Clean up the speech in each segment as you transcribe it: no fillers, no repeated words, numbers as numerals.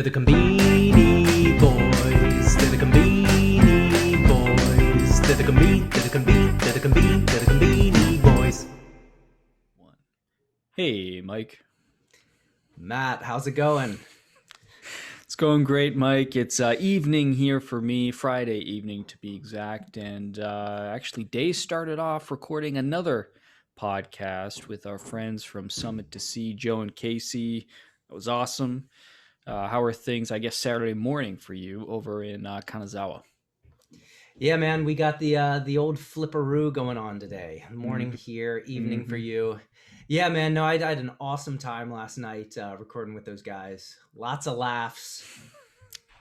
The Conbini boys, they're the Conbini boys, they're the Conbini boys. One. Hey, Mike. Matt, how's it going? It's going great, Mike. It's evening here for me, Friday evening to be exact. And actually, day started off recording another podcast with our friends from Summit to Sea, Joe and Casey. It was awesome. How are things, I guess, Saturday morning for you over in Kanazawa? Yeah, man, we got the old flipperoo going on today. Morning here, evening for you. Yeah, man, no, I had an awesome time last night recording with those guys. Lots of laughs.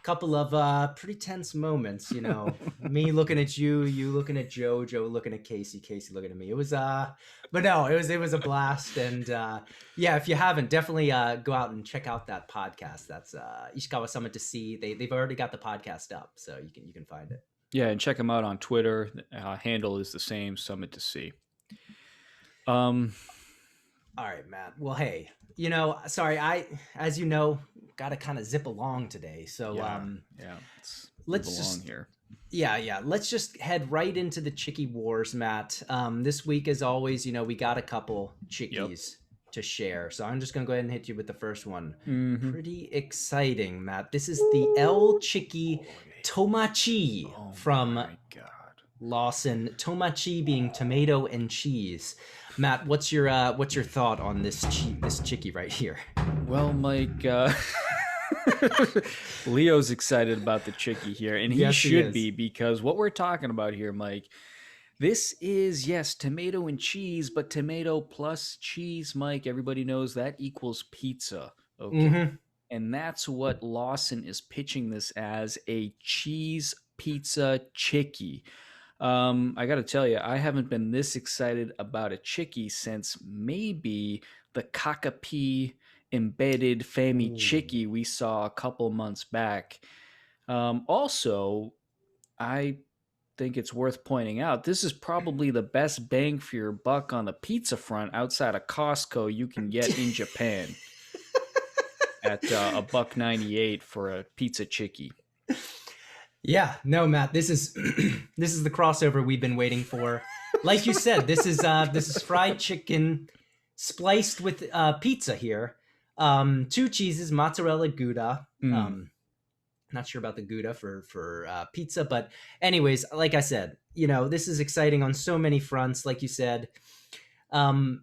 Couple of pretty tense moments, you know. Me looking at you, you looking at Joe, Joe looking at Casey, Casey looking at me. It was but no, it was a blast. And yeah, if you haven't, definitely go out and check out that podcast. That's Ishikawa Summit to Sea. They've already got the podcast up, so you can find it. Yeah, and check them out on Twitter. Handle is the same, Summit to Sea. All right, Matt. Well, hey, you know, sorry, as you know, got to kind of zip along today. So let's just here. Yeah. Let's just head right into the Chiki Wars, Matt. This week, as always, you know, we got a couple Chikis to share. So I'm just going to go ahead and hit you with the first one. Pretty exciting, Matt. This is the El Chiki Tomachi from Lawson. Tomachi being tomato and cheese. Matt, what's your thought on this Chiki right here? Well, Mike, Leo's excited about the Chiki here, and he should be, because what we're talking about here, Mike, this is, yes, tomato and cheese, but tomato plus cheese, Mike, everybody knows that equals pizza, okay? And that's what Lawson is pitching this as, a cheese pizza Chiki. I got to tell you, I haven't been this excited about a Chiki since maybe the Kakapi embedded Fami Chiki we saw a couple months back. Also, I think it's worth pointing out, this is probably the best bang for your buck on the pizza front outside of Costco you can get in Japan at $1.98 for a pizza Chiki. Yeah, no, Matt, this is this is the crossover we've been waiting for. Like you said, this is fried chicken spliced with pizza here. 2 cheeses, mozzarella, Gouda. Not sure about the Gouda for pizza, but anyways, like I said, you know, this is exciting on so many fronts. Like you said, who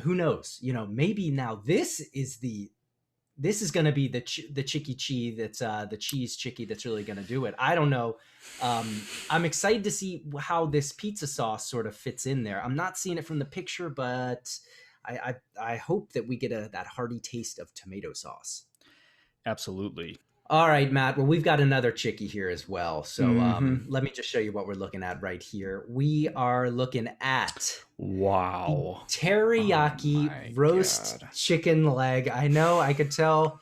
knows? You know, maybe now this is going to be the Chiki Chi that's the cheese Chiki that's really going to do it. I don't know. I'm excited to see how this pizza sauce sort of fits in there. I'm not seeing it from the picture, but I hope that we get that hearty taste of tomato sauce. Absolutely. All right, Matt. Well, we've got another Chiki here as well. So let me just show you what we're looking at right here. We are looking at teriyaki roast chicken leg. I know, I could tell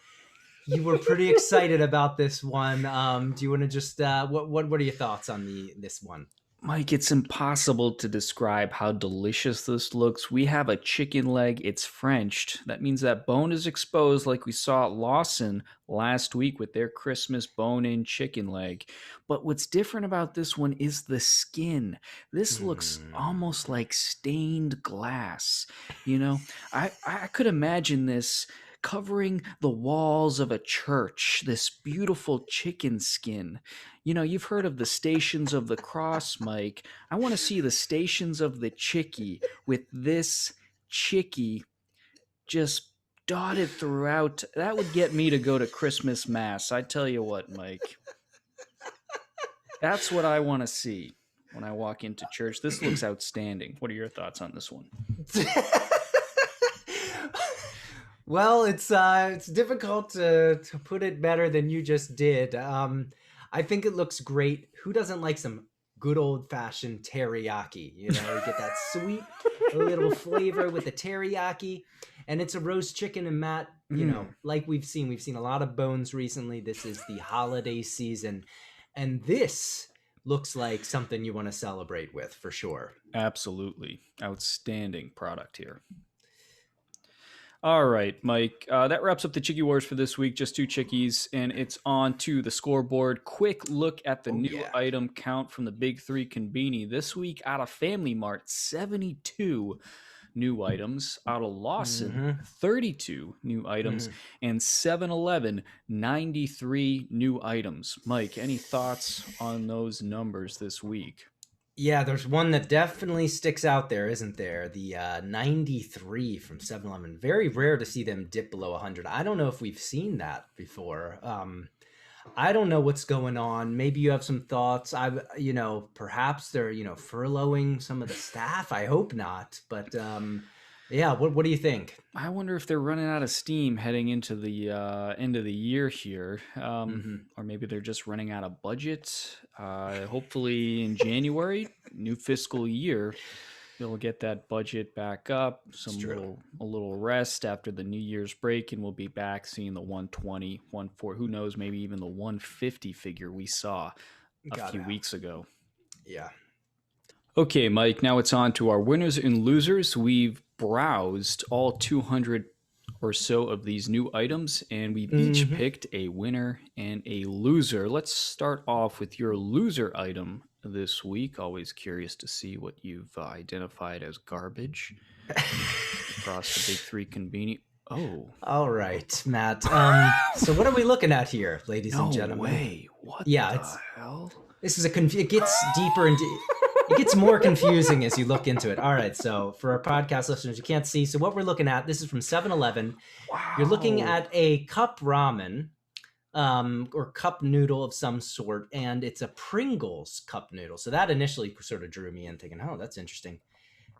you were pretty excited about this one. Do you want to just what are your thoughts on this one? Mike, it's impossible to describe how delicious this looks. We have a chicken leg. It's Frenched. That means that bone is exposed, like we saw at Lawson last week with their Christmas bone-in chicken leg. But what's different about this one is the skin. This looks almost like stained glass. You know, I could imagine this covering the walls of a church, this beautiful chicken skin. You know, you've heard of the Stations of the Cross, Mike. I want to see the Stations of the Chiki with this Chiki just dotted throughout. That would get me to go to Christmas Mass. I tell you what, Mike. That's what I want to see when I walk into church. This looks outstanding. What are your thoughts on this one? Well, it's difficult to put it better than you just did. I think it looks great. Who doesn't like some good old-fashioned teriyaki? You know, you get that sweet little flavor with the teriyaki, and it's a roast chicken. And Matt, you know, like we've seen a lot of bones recently. This is the holiday season, and this looks like something you want to celebrate with for sure. Absolutely. Outstanding product here. All right, Mike. That wraps up the Chiki Wars for this week. Just 2 Chikis, and it's on to the scoreboard. Quick look at the new item count from the big 3 Conbini. This week out of FamilyMart, 72 new items. Out of Lawson, 32 new items. And 7-Eleven, 93 new items. Mike, any thoughts on those numbers this week? Yeah, there's one that definitely sticks out there, isn't there? The 93 from 7-Eleven. Very rare to see them dip below 100. I don't know if we've seen that before. I don't know what's going on. Maybe you have some thoughts. Perhaps they're, furloughing some of the staff. I hope not. But yeah, what do you think? I wonder if they're running out of steam heading into the end of the year here, or maybe they're just running out of budget. Hopefully in January, new fiscal year, they'll get that budget back up. A little rest after the New Year's break, and we'll be back seeing the 120, 140. Who knows? Maybe even the 150 figure we saw a few weeks ago. Yeah. Okay, Mike, now it's on to our winners and losers. We've browsed all 200 or so of these new items, and we've each picked a winner and a loser. Let's start off with your loser item this week. Always curious to see what you've identified as garbage across the big 3 Conbini. Oh. All right, Matt. So what are we looking at here, ladies and gentlemen? No way. What the hell? This is it gets deeper and it gets more confusing as you look into it. All right, so for our podcast listeners, you can't see. So what we're looking at, this is from 7-Eleven. Wow. You're looking at a cup ramen or cup noodle of some sort, and it's a Pringles cup noodle. So that initially sort of drew me in, thinking, oh, that's interesting.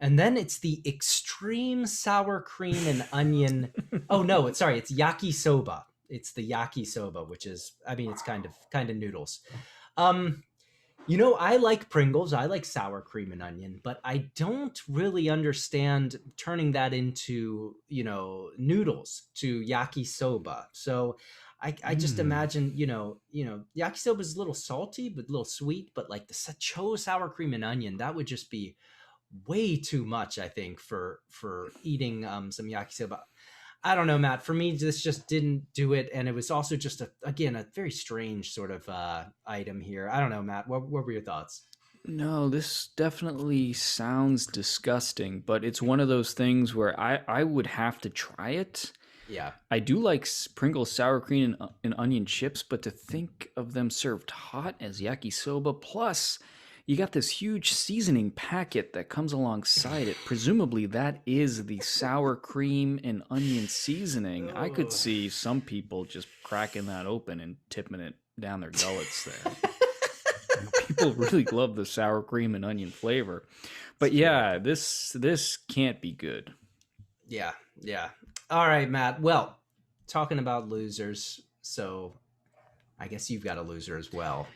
And then it's the extreme sour cream and onion. Oh, no, it's yakisoba. It's the yakisoba, which is, it's kind of noodles. I like Pringles. I like sour cream and onion, but I don't really understand turning that into, noodles to yakisoba. So I just imagine, yakisoba is a little salty, but a little sweet, but like the sour cream and onion, that would just be way too much, I think, for eating some yakisoba. I don't know, Matt. For me, this just didn't do it, and it was also just a very strange sort of item here. I don't know, Matt. What were your thoughts? No, this definitely sounds disgusting, but it's one of those things where I would have to try it. Yeah, I do like Pringles sour cream and onion chips, but to think of them served hot as yakisoba, plus you got this huge seasoning packet that comes alongside it. Presumably that is the sour cream and onion seasoning. I could see some people just cracking that open and tipping it down their gullets there. People really love the sour cream and onion flavor. But yeah, this can't be good. Yeah. All right, Matt. Well, talking about losers, so I guess you've got a loser as well.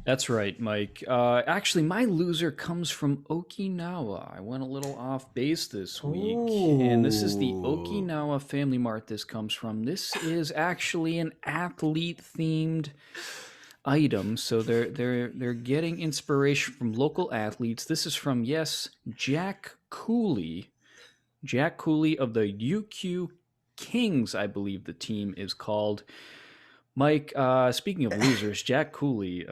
That's right, Mike. Actually, my loser comes from Okinawa. I went a little off base this week, and this is the Okinawa FamilyMart this comes from. This is actually an athlete-themed item, so they're getting inspiration from local athletes. This is from, Jack Cooley. Jack Cooley of the UQ Kings, I believe the team is called. Mike, speaking of losers, Jack Cooley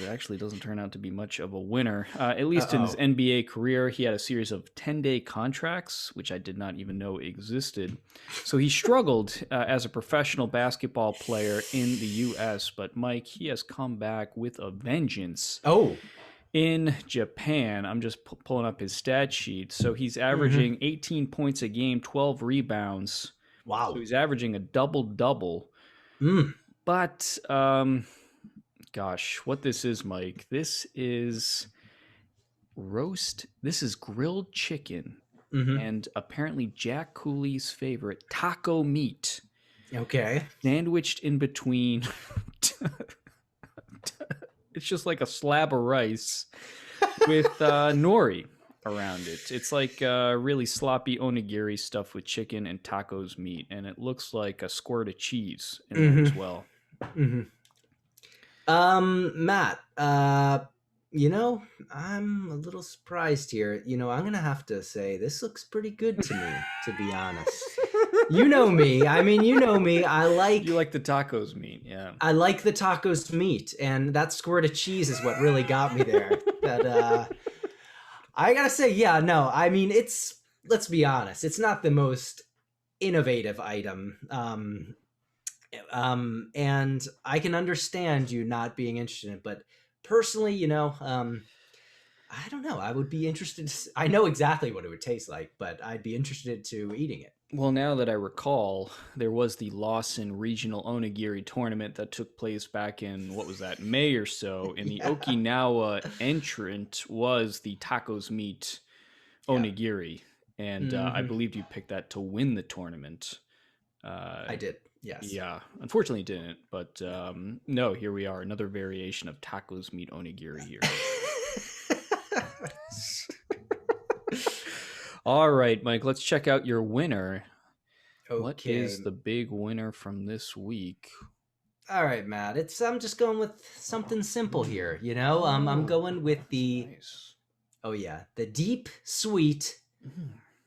actually doesn't turn out to be much of a winner. At least in his NBA career, he had a series of 10-day contracts, which I did not even know existed. So he struggled as a professional basketball player in the U.S., but Mike, he has come back with a vengeance. Oh. In Japan, I'm just pulling up his stat sheet. So he's averaging 18 points a game, 12 rebounds. Wow. So he's averaging a double-double. But, gosh, what this is, Mike, this is grilled chicken and apparently Jack Cooley's favorite, taco meat. Okay. Sandwiched in between. It's just like a slab of rice with nori around it. It's like really sloppy onigiri stuff with chicken and tacos meat, and it looks like a squirt of cheese in there as well. Matt, I'm a little surprised here. I'm gonna have to say this looks pretty good to me, to be honest. You know me. I mean, you know me. You like the tacos meat, yeah. I like the tacos meat, and that squirt of cheese is what really got me there. But I gotta say, yeah, no. I mean, let's be honest, it's not the most innovative item. And I can understand you not being interested in it, but personally, I don't know. I would be interested. I know exactly what it would taste like, but I'd be interested to eating it. Well, now that I recall, there was the Lawson Regional Onigiri Tournament that took place back in, what was that, May or so, and the Okinawa entrant was the tacos meat onigiri, and I believe you picked that to win the tournament. I did, yes. Yeah, unfortunately didn't, but no, here we are, another variation of tacos meat onigiri here. All right, Mike, let's check out your winner. Okay. What is the big winner from this week? All right, Matt. I'm just going with something simple here, I'm going with the nice. Oh yeah, the deep sweet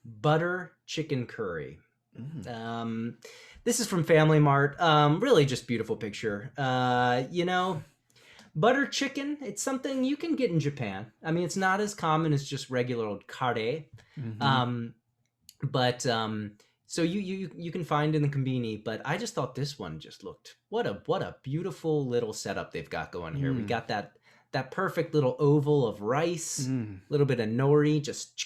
butter chicken curry. This is from FamilyMart. Really just beautiful picture. Butter chicken, it's something you can get in Japan. I mean, it's not as common as just regular old kare. So you can find in the Conbini, but I just thought this one just looked, what a beautiful little setup they've got going here. We got that perfect little oval of rice, a little bit of nori just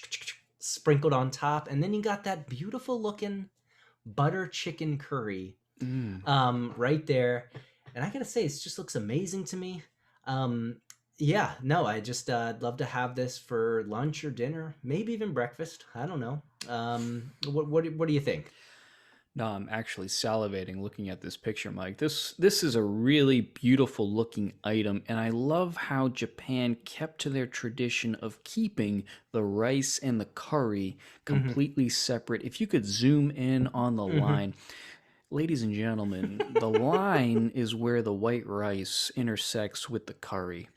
sprinkled on top, and then you got that beautiful looking butter chicken curry right there. And I gotta say, it just looks amazing to me. I just I'd love to have this for lunch or dinner, maybe even breakfast. I don't know. What do you think? No, I'm actually salivating looking at this picture, Mike. This is a really beautiful looking item, and I love how Japan kept to their tradition of keeping the rice and the curry completely separate. If you could zoom in on the line, ladies and gentlemen, the line is where the white rice intersects with the curry.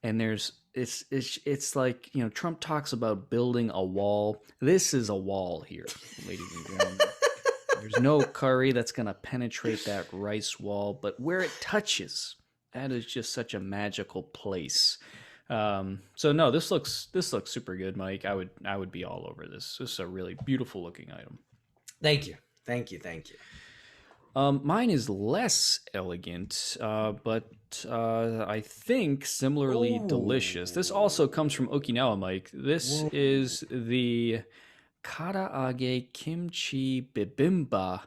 And it's like, Trump talks about building a wall. This is a wall here, ladies and gentlemen. There's no curry that's going to penetrate that rice wall, but where it touches, that is just such a magical place. So no, this looks super good, Mike. I would be all over this. This is a really beautiful looking item. Thank you. Mine is less elegant, but I think similarly delicious. This also comes from Okinawa, Mike. This is the karaage kimchi bibimbap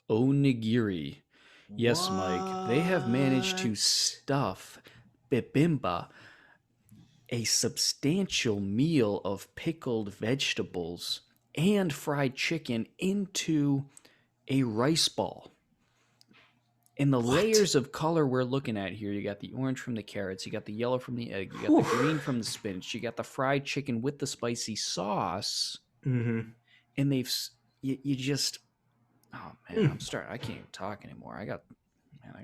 onigiri. Yes, Mike. They have managed to stuff bibimbap, a substantial meal of pickled vegetables and fried chicken, into a rice ball. And the layers of color we're looking at here, you got the orange from the carrots, you got the yellow from the egg, you got the green from the spinach, you got the fried chicken with the spicy sauce. And you just, oh man, I can't even talk anymore. I got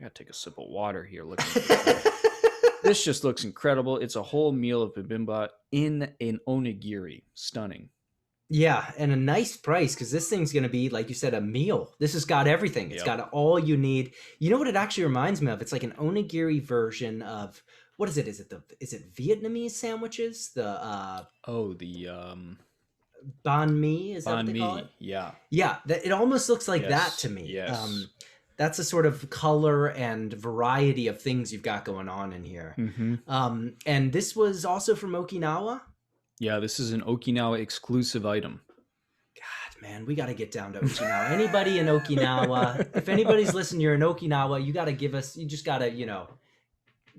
to take a sip of water here looking at this. This just looks incredible. It's a whole meal of bibimbap in an onigiri. Stunning. Yeah, and a nice price, because this thing's going to be, like you said, a meal. This has got everything. It's got all you need. You know what it actually reminds me of? It's like an onigiri version of, what is it? Is it Vietnamese sandwiches? The banh mi, is that what they call it? Yeah. Yeah, it almost looks like that to me. Yes. That's a sort of color and variety of things you've got going on in here. And this was also from Okinawa? Yeah, this is an Okinawa exclusive item. God, man, we got to get down to Okinawa. Anybody in Okinawa, if anybody's listening, you're in Okinawa, you got to you just got to,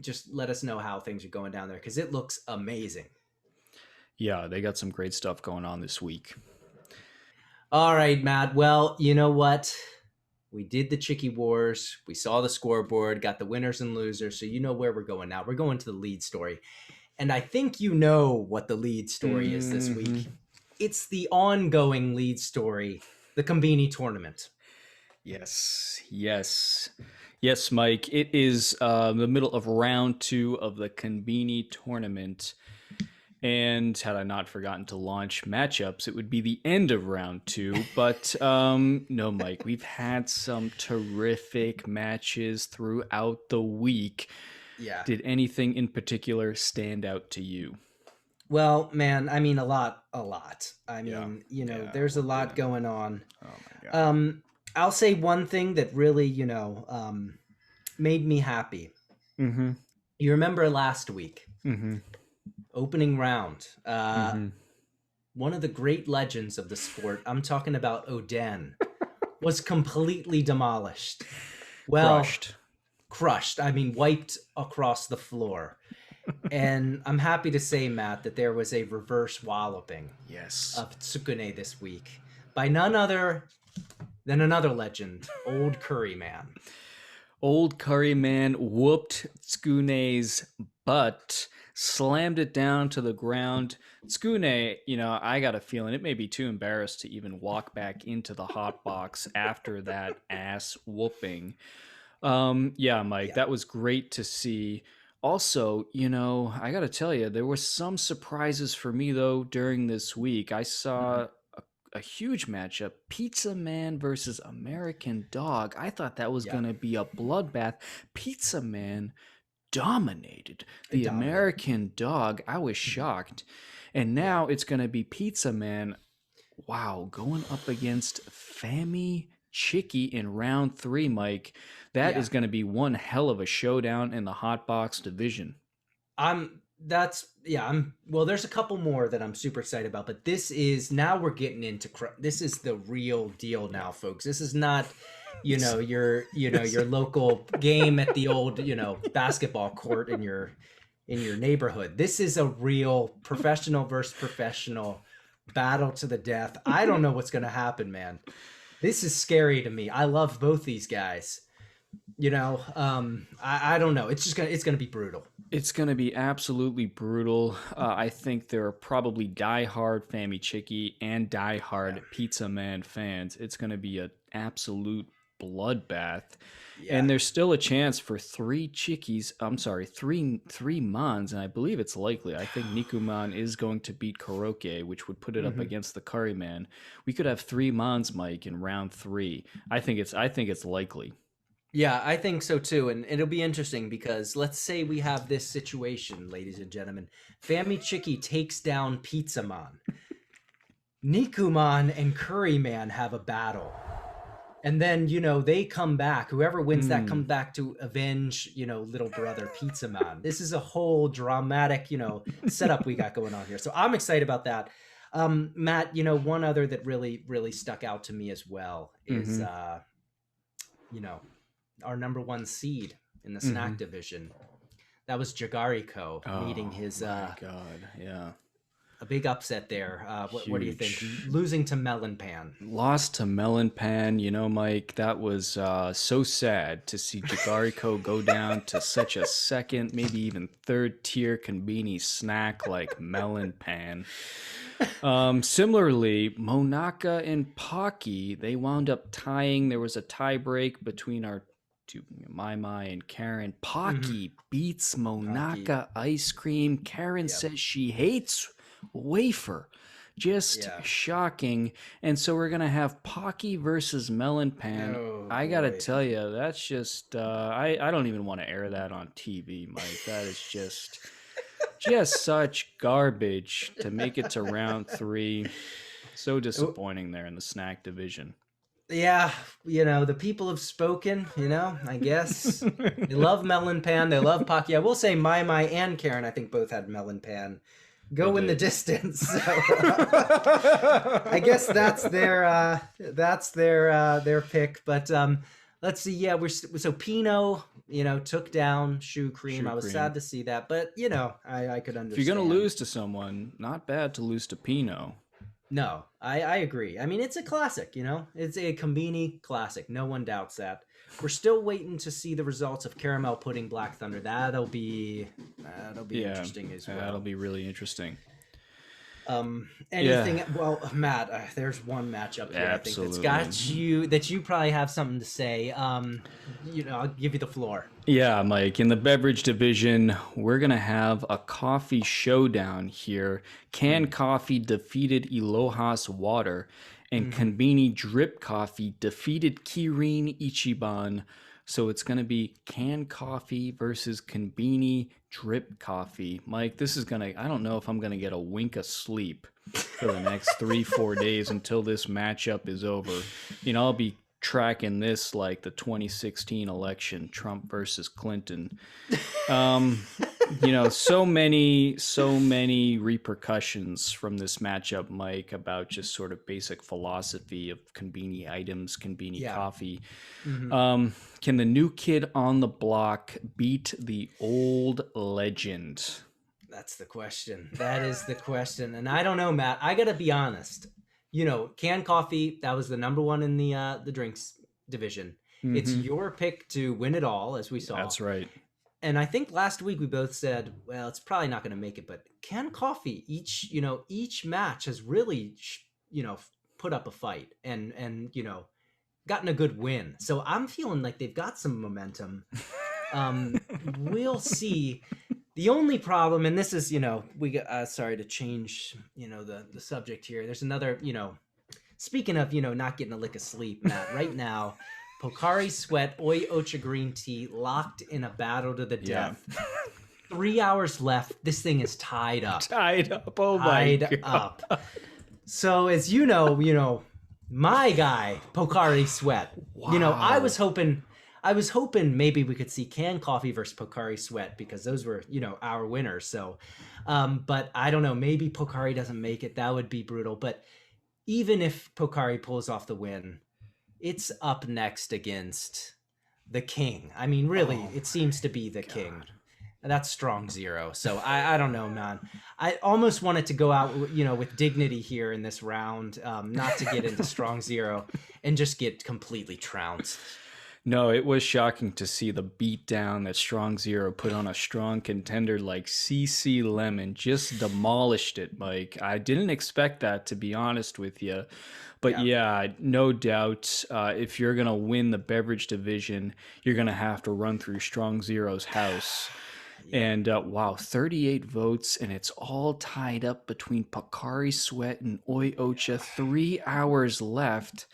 just let us know how things are going down there, because it looks amazing. Yeah, they got some great stuff going on this week. All right, Matt. Well, you know what? We did the Chiki Wars. We saw the scoreboard, got the winners and losers. So you know where we're going now. We're going to the lead story. And I think you know what the lead story is this week. It's the ongoing lead story, the Conbini Tournament. Yes, Mike. It is the middle of round 2 of the Conbini Tournament. And had I not forgotten to launch matchups, it would be the end of round 2. But no, Mike, we've had some terrific matches throughout the week. Yeah. Did anything in particular stand out to you? Well, man, I mean, a lot. I mean, there's a lot going on. Oh my God. I'll say one thing that really, made me happy. Mm-hmm. You remember last week, Mm-hmm. opening round, one of the great legends of the sport, I'm talking about Oden, was completely demolished. Well, crushed. I mean, wiped across the floor. And I'm happy to say, Matt, that there was a reverse walloping of Tsukune this week by none other than another legend, Old Curry Man. Old Curry Man whooped Tsukune's butt, slammed it down to the ground. Tsukune, I got a feeling it may be too embarrassed to even walk back into the hot box after that ass whooping. Mike, that was great to see. Also, I got to tell you, there were some surprises for me, though, during this week. I saw a huge matchup, Pizza Man versus American Dog. I thought that was going to be a bloodbath. Pizza Man dominated the American Dog. I was shocked. And now it's going to be Pizza Man, going up against Chiki in round 3, Mike. That is going to be one hell of a showdown in the hot box division. There's a couple more that I'm super excited about, but we're getting into, this is the real deal now, folks. This is not, your local game at the old, basketball court in your neighborhood. This is a real professional versus professional battle to the death. I don't know what's going to happen, man. This is scary to me. I love both these guys. I don't know. It's gonna be brutal. It's gonna be absolutely brutal. I think there are probably diehard Chiki and diehard Pizza Man fans. It's gonna be an absolute bloodbath. And there's still a chance for three Mons, and I believe it's likely. I think Nikuman is going to beat Karaoke, which would put it up against the Curry Man. We could have 3 Mons, Mike, in round 3. I think it's likely. Yeah, I think so too, and it'll be interesting because let's say we have this situation, ladies and gentlemen. Chiki takes down Pizza Man. Nikuman and Curry Man have a battle. And then, they come back. Whoever wins that comes back to avenge, little brother Pizza Man. This is a whole dramatic, setup we got going on here. So I'm excited about that. Matt, one other that really, really stuck out to me as well is, our number 1 seed in the snack division. That was Jagariko meeting his... A big upset there. What do you think? Losing to Melon Pan. Lost to Melon Pan. Mike, that was so sad to see Jagariko go down to such a second, maybe even third tier Conbini snack like Melon Pan. Similarly, Monaka and Pocky, they wound up tying. There was a tie break between our two, Mai and Karen. Pocky beats Monaka Ice Cream. Karen says she hates wafer. Just shocking. And so we're gonna have Pocky versus Melon Pan. I gotta tell you, that's just I don't even want to air that on TV, Mike. That is just such garbage to make it to round 3. So disappointing there in the snack division. Yeah, the people have spoken, I guess. They love Melon Pan, they love Pocky. I will say Mai and Karen, I think both had Melon Pan go in the distance. So I guess that's their pick. But let's see. Yeah, so Pino, took down Shoe Cream. I was sad to see that, but I could understand. If you're gonna lose to someone, not bad to lose to Pino. No, I agree. I mean, it's a classic. It's a Conbini classic. No one doubts that. We're still waiting to see the results of Caramel Pudding Black Thunder. That'll be interesting as well. That'll be really interesting. Anything? Well, Matt, there's one matchup here I think that's got you that you probably have something to say. I'll give you the floor. Yeah, Mike. In the beverage division, we're gonna have a coffee showdown here. Canned Coffee defeated Iloha's Water, and Conbini Drip Coffee defeated Kirin Ichiban. So it's gonna be Canned Coffee versus Conbini Drip Coffee. Mike, this is I don't know if I'm gonna get a wink of sleep for the next 3-4 days until this matchup is over. I'll be tracking this like the 2016 election, Trump versus Clinton. So many repercussions from this matchup, Mike, about just sort of basic philosophy of Conbini items, Conbini coffee. Can the new kid on the block beat the old legend? That's the question. That is the question. And I don't know, Matt. I got to be honest. Canned coffee, that was the number one in the drinks division. It's your pick to win it all, as we saw. That's right. And I think last week we both said, well, it's probably not going to make it, but canned coffee, each match has really, put up a fight and gotten a good win. So I'm feeling like they've got some momentum. We'll see. The only problem, and this is, we got, sorry to change, the subject here. There's another, speaking of, not getting a lick of sleep, Matt, right now, Pocari Sweat, Ocha Green Tea locked in a battle to the death. 3 hours left. This thing is tied up. Tied up. Oh my God. So as you know, my guy, Pocari Sweat, Wow. I was hoping maybe we could see Canned Coffee versus Pocari Sweat because those were, our winners. So, but I don't know, maybe Pocari doesn't make it. That would be brutal. But even if Pocari pulls off the win, it's up next against the king. I mean, really, it seems to be the king. That's strong zero. So I don't know, man. I almost wanted to go out, with dignity here in this round, not to get into strong zero and just get completely trounced. No, it was shocking to see the beatdown that Strong Zero put on a strong contender like CC Lemon. Just demolished it, Mike. I didn't expect that, to be honest with you. But yeah, no doubt, if you're going to win the beverage division, you're going to have to run through Strong Zero's house. And wow, 38 votes, and it's all tied up between Pocari Sweat and Ocha. 3 hours left.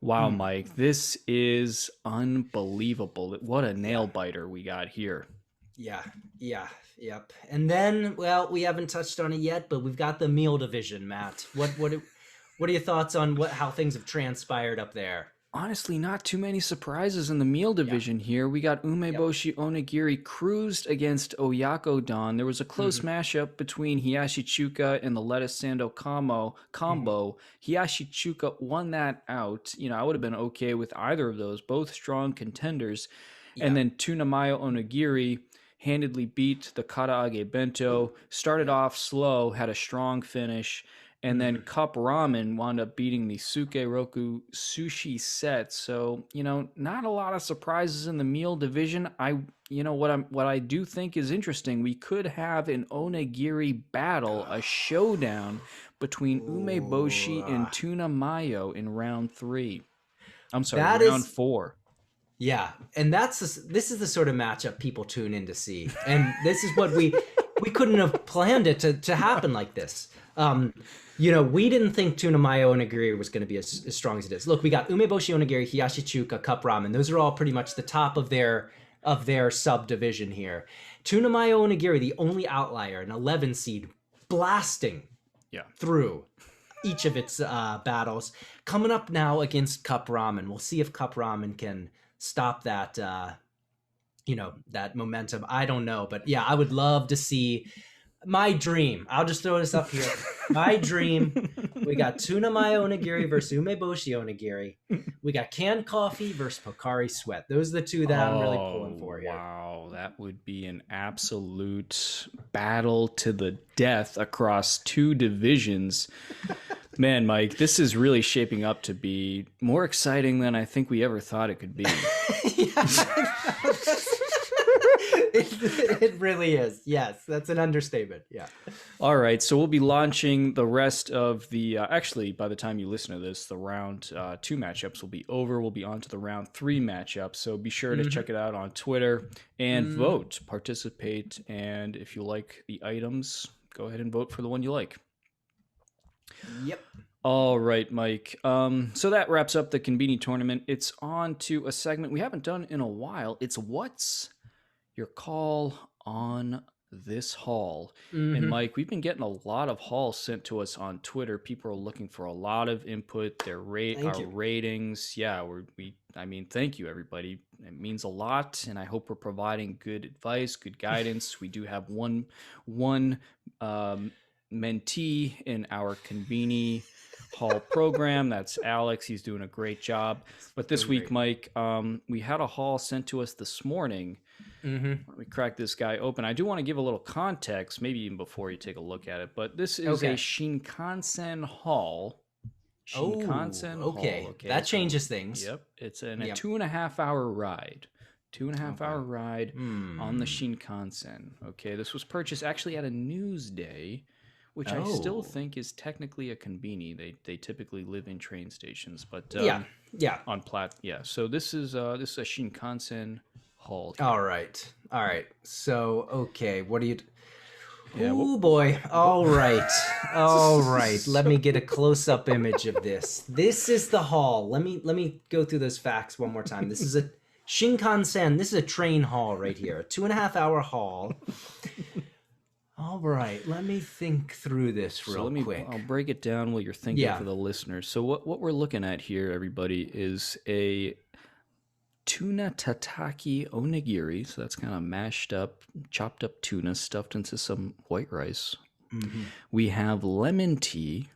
Wow, Mike, this is unbelievable. What a nail biter we got here. Yep. And then, well, we haven't touched on it yet, but we've got the meal division, Matt. What are your thoughts on how things have transpired up there? Honestly, not too many surprises in the meal division here. We got Umeboshi Onigiri cruised against Oyako Don. There was a close mashup between Hiyashi Chuka and the lettuce sando combo. Hiyashi Chuka won that out. I would have been okay with either of those, both strong contenders. And then Tuna Mayo Onigiri handedly beat the Karaage Bento, started off slow, had a strong finish. And then Cup Ramen wound up beating the Suke Roku sushi set. So, not a lot of surprises in the meal division. What I do think is interesting, we could have an onigiri battle, a showdown between Umeboshi and Tuna Mayo in round 3. I'm sorry, round 4. Yeah, and this is the sort of matchup people tune in to see. And this is what we couldn't have planned it to happen like this. We didn't think Tuna Mayo Onigiri was going to be as strong as it is. Look, we got Umeboshi Onigiri, Hiyashi Chuka, Cup Ramen. Those are all pretty much the top of their subdivision here. Tuna Mayo Onigiri, the only outlier, an 11 seed, blasting through each of its battles. Coming up now against Cup Ramen. We'll see if Cup Ramen can stop that, that momentum. I don't know. But yeah, I would love to see... My dream, I'll just throw this up here. My dream, we got Tuna Mayo Onigiri versus Umeboshi Onigiri. We got Canned Coffee versus Pocari Sweat. Those are the two that I'm really pulling for here. Wow, that would be an absolute battle to the death across 2 divisions. Man, Mike, this is really shaping up to be more exciting than I think we ever thought it could be. It really is. Yes, that's an understatement. Yeah. All right, so we'll be launching the rest of the. Actually, by the time you listen to this, the round 2 matchups will be over. We'll be on to the round 3 matchups. So be sure to check it out on Twitter and vote, participate, and if you like the items, go ahead and vote for the one you like. Yep. All right, Mike. So that wraps up the Conbini Tournament. It's on to a segment we haven't done in a while. It's What's Your Call on This Haul? And Mike, we've been getting a lot of hauls sent to us on Twitter. People are looking for a lot of input, our ratings. Yeah, I mean, thank you, everybody. It means a lot, and I hope we're providing good advice, good guidance. We do have one mentee in our Conbini Hall program. That's Alex. He's doing a great job. But this week, Mike, we had a haul sent to us this morning. Let me crack this guy open. I do want to give a little context, maybe even before you take a look at it. But this is a Shinkansen haul. Shinkansen haul. Okay, that changes things. Yep, it's a 2.5-hour ride. 2.5-hour ride on the Shinkansen. Okay, this was purchased actually at a Newsday, which I still think is technically a Conbini. They typically live in train stations, but on So this is a Shinkansen haul. All right. So what do you? Oh boy! All right. Let me get a close-up image of this. This is the haul. Let me go through those facts one more time. This is a Shinkansen. This is a train haul right here. A 2.5-hour haul. All right, let me think through this real quick. I'll break it down while you're thinking for the listeners. So what we're looking at here, everybody, is a tuna tataki onigiri. So that's kind of mashed up, chopped up tuna stuffed into some white rice. We have lemon tea,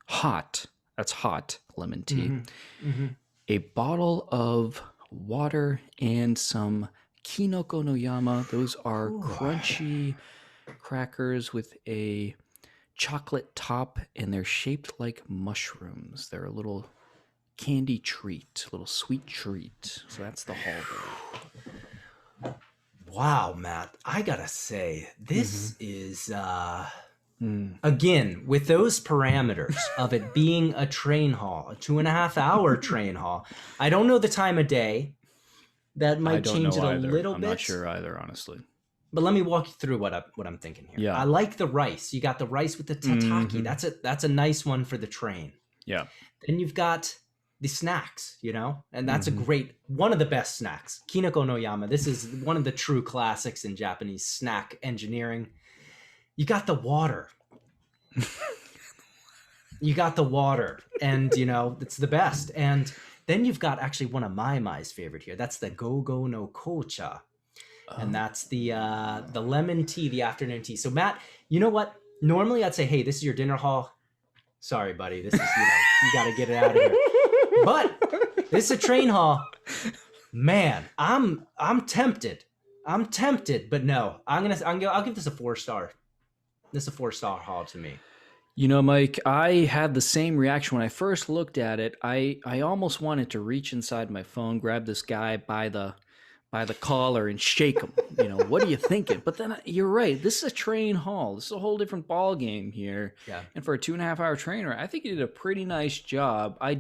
hot. That's hot lemon tea. A bottle of water and some kinoko no yama. Those are crunchy crackers with a chocolate top, and they're shaped like mushrooms. They're a little candy treat, a little sweet treat. So that's the haul. Wow, Matt, I gotta say, this is again, with those parameters of it being a train haul, a 2.5-hour train haul. I don't know the time of day. That might change it a little bit. I'm not sure either, honestly. But let me walk you through what I'm thinking here. Yeah. I like the rice. You got the rice with the tataki. That's a nice one for the train. Yeah. Then you've got the snacks, and that's a great, one of the best snacks. Kinoko no yama. This is one of the true classics in Japanese snack engineering. You got the water. And it's the best. And then you've got actually one of my favorite here. That's the go-go no kocha. And that's the lemon tea, the afternoon tea. So Matt, you know what? Normally I'd say, hey, this is your dinner haul. Sorry, buddy. This is, you got to get it out of here. But this is a train haul. Man, I'm tempted. But no, I'll give this a 4-star. This is a 4-star haul to me. Mike, I had the same reaction when I first looked at it. I almost wanted to reach inside my phone, grab this guy by the collar and shake him. What are you thinking? But then you're right. This is a train haul. This is a whole different ball game here. Yeah. And for a 2.5-hour train ride, I think he did a pretty nice job. I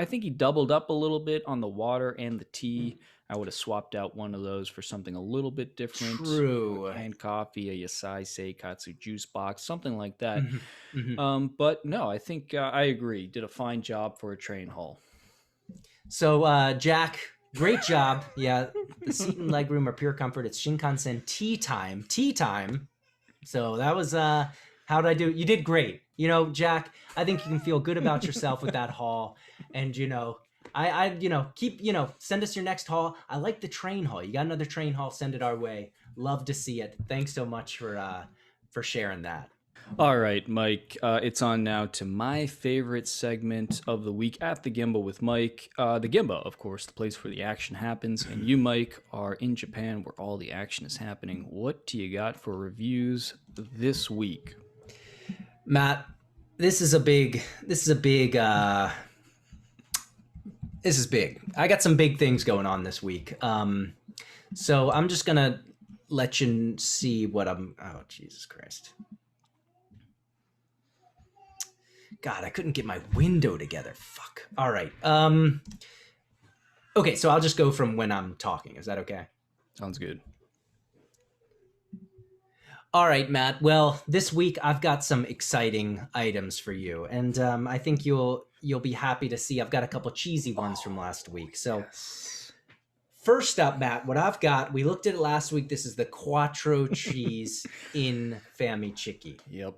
think he doubled up a little bit on the water and the tea. I would have swapped out one of those for something a little bit different. True. Canned coffee, a Yasai Seikatsu juice box, something like that. But no, I think I agree. Did a fine job for a train haul. So, Jack, great job. Yeah, the seat and legroom are pure comfort. It's Shinkansen tea time. So that was, how did I do? You did great. Jack, I think you can feel good about yourself with that haul. And, keep, send us your next haul. I like the train haul. You got another train haul, send it our way. Love to see it. Thanks so much for sharing that. All right, Mike, it's on now to my favorite segment of the week at the Gemba with Mike. The Gemba, of course, the place where the action happens. And you, Mike, are in Japan where all the action is happening. What do you got for reviews this week? Matt, this is big. I got some big things going on this week. So I'm just going to let you see what I'm. Oh, Jesus Christ. God, I couldn't get my window together. Fuck. All right. Okay, so I'll just go from when I'm talking. Is that okay? Sounds good. All right, Matt. Well, this week I've got some exciting items for you, and I think you'll be happy to see I've got a couple cheesy ones from last week. So, yes. First up, Matt, what I've got, we looked at it last week. This is the Quattro cheese in Fami Chiki. Yep.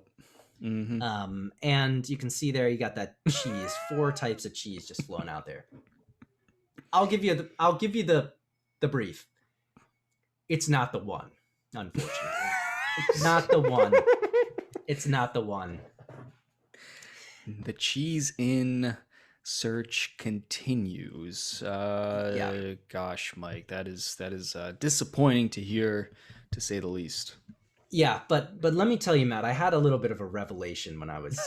Mm-hmm. And you can see there, you got that cheese, 4 types of cheese just flowing out there. I'll give you the brief. It's not the one, unfortunately. It's not the one. It's not the one. The cheese in search continues. Yeah. Gosh, Mike, that is disappointing to hear, to say the least. Yeah, but let me tell you, Matt, I had a little bit of a revelation when I was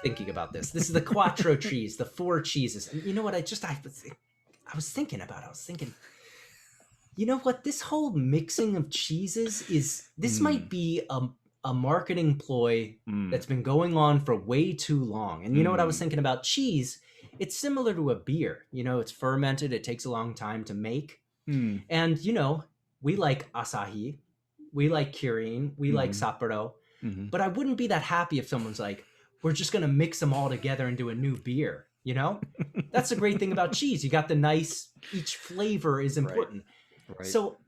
thinking about this. This is the Quattro cheese, the 4 cheeses. And you know what? I was thinking about it. I was thinking, you know what? This whole mixing of cheeses might be a marketing ploy that's been going on for way too long. And you know what I was thinking about? Cheese, it's similar to a beer. You know, it's fermented. It takes a long time to make. And, you know, we like Asahi. We like Kirin. We like Sapporo. But I wouldn't be that happy if someone's like, we're just going to mix them all together and do a new beer. You know, that's the great thing about cheese. You got the nice, each flavor is important. Right. So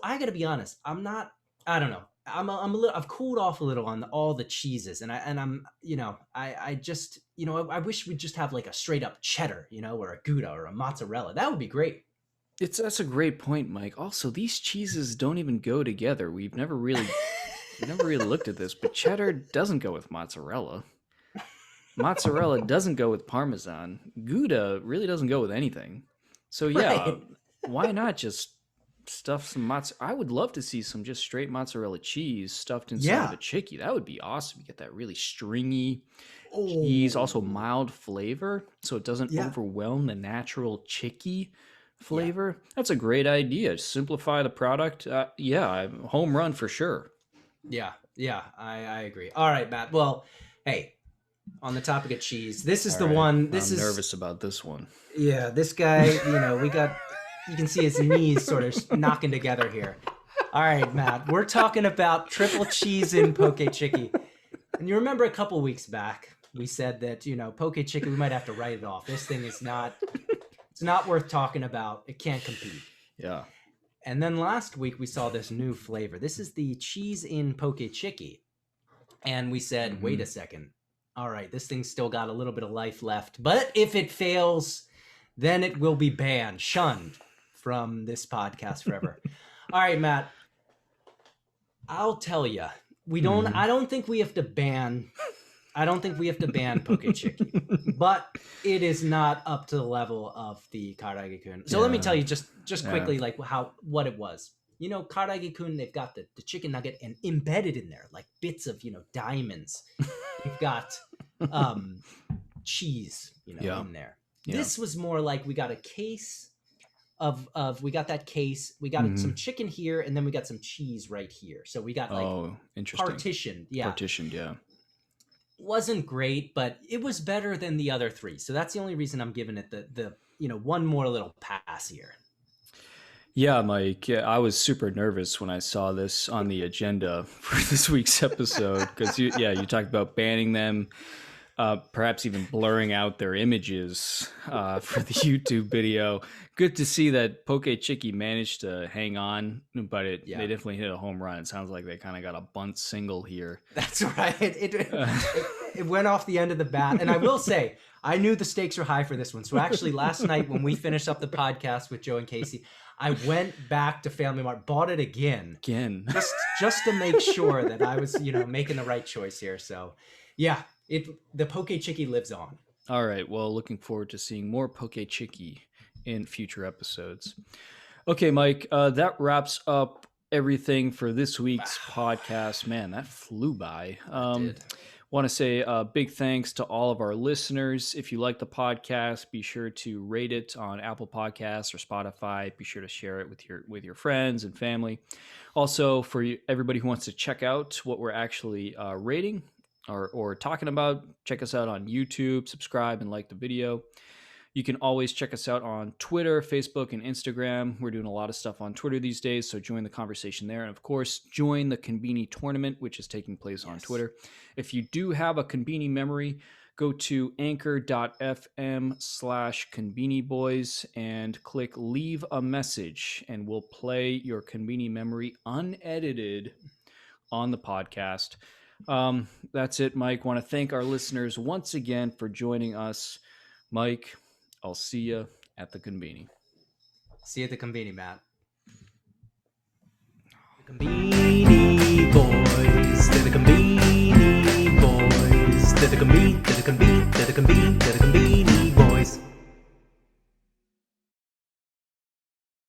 I got to be honest. I don't know. I've cooled off a little on all the cheeses, and I'm, you know, I just, you know, I wish we'd just have like a straight up cheddar, you know, or a Gouda or a mozzarella. That would be great. That's a great point, Mike. Also, these cheeses don't even go together. We've never really looked at this, but cheddar doesn't go with mozzarella. Mozzarella doesn't go with Parmesan. Gouda really doesn't go with anything. So yeah, right. Why not just stuff some mozzarella? I would love to see some just straight mozzarella cheese stuffed inside of a Chiki. That would be awesome. You get that really stringy cheese, also mild flavor, so it doesn't overwhelm the natural Chiki flavor. That's a great idea. Simplify the product. Home run for sure. Yeah, I agree. All right, Matt. Well, hey, on the topic of cheese, this is one. I'm nervous about this one. Yeah, this guy, you know, you can see his knees sort of knocking together here. All right, Matt, we're talking about triple cheese in Poke Chiki. And you remember a couple weeks back, we said that, you know, Poke Chiki, we might have to write it off. This thing is it's not worth talking about. It can't compete. Yeah. And then last week we saw this new flavor. This is the cheese in Poke Chiki. And we said, wait a second. All right, this thing's still got a little bit of life left. But if it fails, then it will be banned, shunned from this podcast forever. All right, Matt, I'll tell you, I don't think we have to ban Poke Chiki, but it is not up to the level of the Karaage-kun. So let me tell you just quickly, like what it was. You know, Karaage-kun, they've got the chicken nugget and embedded in there, like bits of, you know, diamonds. You've got cheese, you know, in there. Yeah. This was more like we got a case we got that case, we got some chicken here, and then we got some cheese right here. So we got interesting. Partitioned. Yeah. Wasn't great, but it was better than the other 3. So that's the only reason I'm giving it the you know, one more little pass here. Yeah, Mike, I was super nervous when I saw this on the agenda for this week's episode because you talked about banning them, perhaps even blurring out their images for the YouTube video. Good to see that Poke Chiki managed to hang on, but they definitely hit a home run. It sounds like they kind of got a bunt single here. That's right. It went off the end of the bat. And I will say, I knew the stakes were high for this one. So actually last night when we finished up the podcast with Joe and Casey, I went back to FamilyMart, bought it again, just to make sure that I was, you know, making the right choice here. So yeah, the Poke Chiki lives on. All right. Well, looking forward to seeing more Poke Chiki in future episodes. Okay, Mike, that wraps up everything for this week's podcast. Man, that flew by. Want to say a big thanks to all of our listeners. If you like the podcast, be sure to rate it on Apple Podcasts or Spotify. Be sure to share it with your friends and family. Also, for everybody who wants to check out what we're actually rating or talking about, check us out on YouTube, subscribe, and like the video. You can always check us out on Twitter, Facebook, and Instagram. We're doing a lot of stuff on Twitter these days, so join the conversation there. And of course, join the Conbini Tournament, which is taking place on Twitter. If you do have a Conbini memory, go to anchor.fm/Conbini Boys and click leave a message, and we'll play your Conbini memory unedited on the podcast. That's it, Mike. Want to thank our listeners once again for joining us. Mike, I'll see you at the Conbini. See you at the Conbini, Matt. The Conbini Boys. They're the Conbini Boys. They're the Conbini. They're the Conbini. They're the Conbini. They're the Conbini.